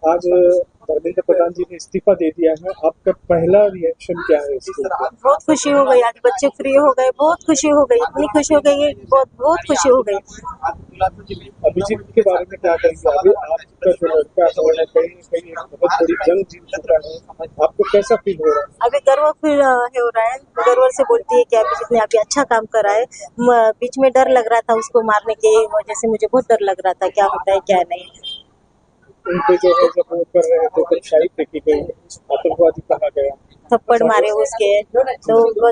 आज धर्मेंद्र प्रधान जी ने इस्तीफा दे दिया है, आपका पहला रिएक्शन क्या है इसके ऊपर? बहुत खुशी हो गई, आज बच्चे फ्री हो गए, बहुत खुशी हो गई, इतनी खुशी हो गई, बहुत बहुत खुशी हो गई। अभिजीत के बारे में क्या कहेंगे? अभी आपका जो लड़का है कहीं न कहीं एक बहुत बड़ी जंग जीत चुका है, आपको कैसा फील हो रहा है? अभी गर्व फील हो रहा है, गर्व से बोलती है कि अभिजीत ने अभी अच्छा काम करा है। बीच में डर लग रहा था उसको मारने की वजह से, मुझे बहुत डर लग रहा था क्या होता है क्या नहीं। उनको जो है जब वो कर रहे थे तब शाही फेंकी गई, आतंकवादी कहा गया, थप्पड़ मारे उसके, तो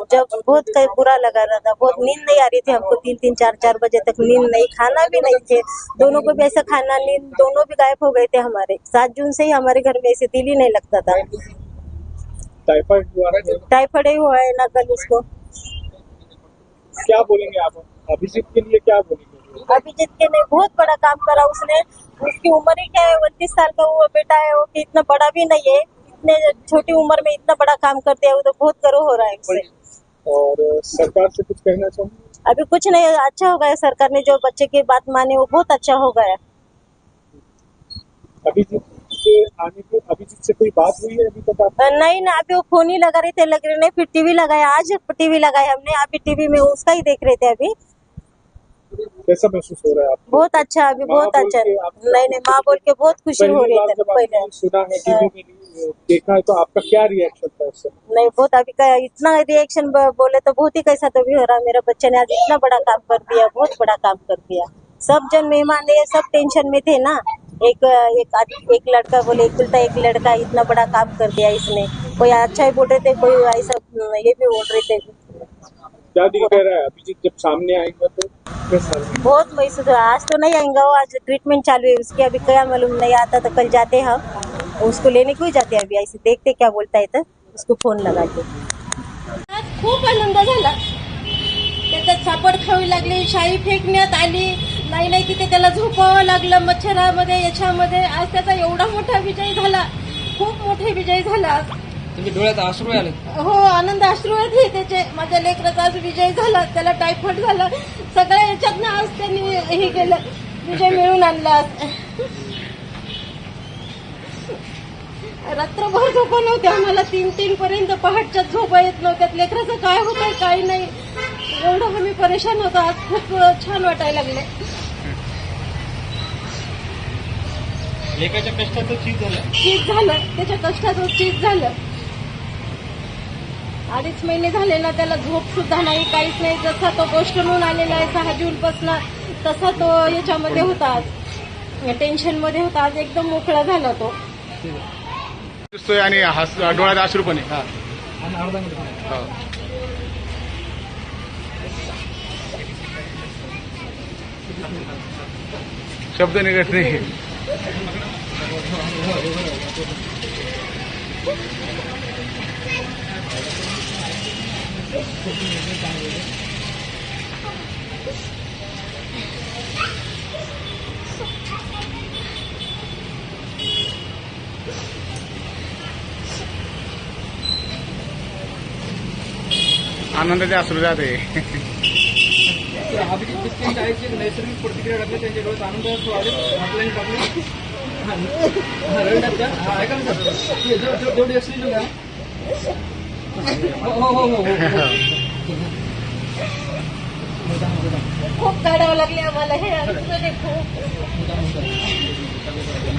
जब बहुत बुरा लगा रहा था, बहुत नींद नहीं आ रही थी हमको, 3-3 4-4 बजे तक नींद नहीं, खाना भी नहीं थे दोनों को भी, ऐसा खाना नींद दोनों भी गायब हो गए थे हमारे। 7 जून से ही हमारे घर में ऐसे दिल ही नहीं लगता था। टाइफाइड हुआ है। टाइफाइड ही हुआ है ना कल उसको। क्या बोलेंगे आप अभिजीत के लिए, क्या बोलेंगे? अभिजीत के ने बहुत बड़ा काम करा उसने, उसकी उम्र ही क्या है, 29 साल का वो बेटा है, वो कि इतना बड़ा भी नहीं है, इतने छोटी उम्र में इतना बड़ा काम कर दिया, वो तो बहुत गर्व हो रहा है उससे। और सरकार से कुछ कहना चाहूँगी? अभी कुछ नहीं, अच्छा हो गया, सरकार ने जो बच्चे की बात मानी वो बहुत अच्छा हो गया। अभिजीत के आने के, अभिजीत से कोई बात हुई है अभी तक आप? नहीं ना, अभी वो फोन ही लगा रहे थे, लग रहे नहीं, फिर टीवी लगाया, आज टीवी लगाया हमने, अभी टीवी में उसका ही देख रहे थे अभी। कैसा महसूस हो रहा है आपको? बहुत अच्छा, अभी बहुत अच्छा। नहीं, माँ बोल के बहुत खुशी हो रही है। पहले सुना है, टीवी में देखा है, तो आपका क्या रिएक्शन था उस समय? नहीं, बहुत अभी का इतना रिएक्शन बोले तो बहुत ही कैसा तो भी हो रहा, मेरा बच्चे ने आज इतना बड़ा काम कर दिया, बहुत बड़ा काम कर दिया। सब जन मेहमान है, सब टेंशन में थे ना, एक लड़का बोले एक लड़का, इतना बड़ा काम कर दिया इसने। कोई अच्छा ही बोल रहे थे, कोई ऐसा ये भी बोल रहे थे। क्या दिल कह रहा है अभिजीत जब सामने आएंगे तो कैसा? बहुत महसूस हुआ, आज तो नहीं आएंगे, वो आज ट्रीटमेंट चालू है उसकी, अभी क्या मालूम, नहीं आता तो कल जाते हम उसको लेने क्यों जाते, अभी ऐसे देखते क्या बोलता है तो उसको फोन लगा के। खूप आनंद झाला, त्याच्यात सापड खावी लागली, शाई फेकण्यात आली, नाही तिथे त्याला झोपावं लागलं मच्छरामध्ये याच्यामध्ये। आज त्याचा एवढा मोठा विजय झाला, खूप मोठा विजय झाला। तुमच्या डोळ्यात अश्रू आले? हो, आनंद अश्रू आहेत त्याचे। माझ्या लेकराचा आज विजय झाला, त्याला टायफॉइड झाला, सगळ्या याच्यातनं आज त्यांनी हे केलं, विजय मिळवून आणला। रात्रभर झोपा नव्हत्या आम्हाला, 3-3 पर्यंत पहाटच्या झोपा येत नव्हत्या, लेकराचं काय होतंय काय नाही, एवढं आम्ही परेशान होतो। आज खूप छान वाटायला लागले। लेकाच्या कष्टाचं चीज झालं, त्याच्या कष्टाचं चीज झालं। 2.5 महिने झाले ना, त्याला झोप सुद्धा नाही, काहीच नाही, जसा तो गोष्टून आलेला आहे 6 जून पासून, तसा तो याच्यामध्ये होता, टेन्शन मध्ये होता, आज एकदम मोकळा झाला तो। दिसतोय आणि डोळ्यात अश्रू पण आहे। शब्द निघत नाही। आनंदाचे अश्रू जाते। अभिजित नैसर्गिक प्रतिक्रिया टाकली, त्यांच्या डोळ्यात आनंद अश्रू आले, आपल्याला टाकले। ऐका ना सर, जेवढी असली का? हो, खूप काढावं लागले आम्हाला हे आयुष्यामध्ये, खूप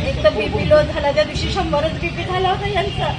एकदम बीपी लो झाला, त्या दिवशी 100च बीपी झाला होता यांचा।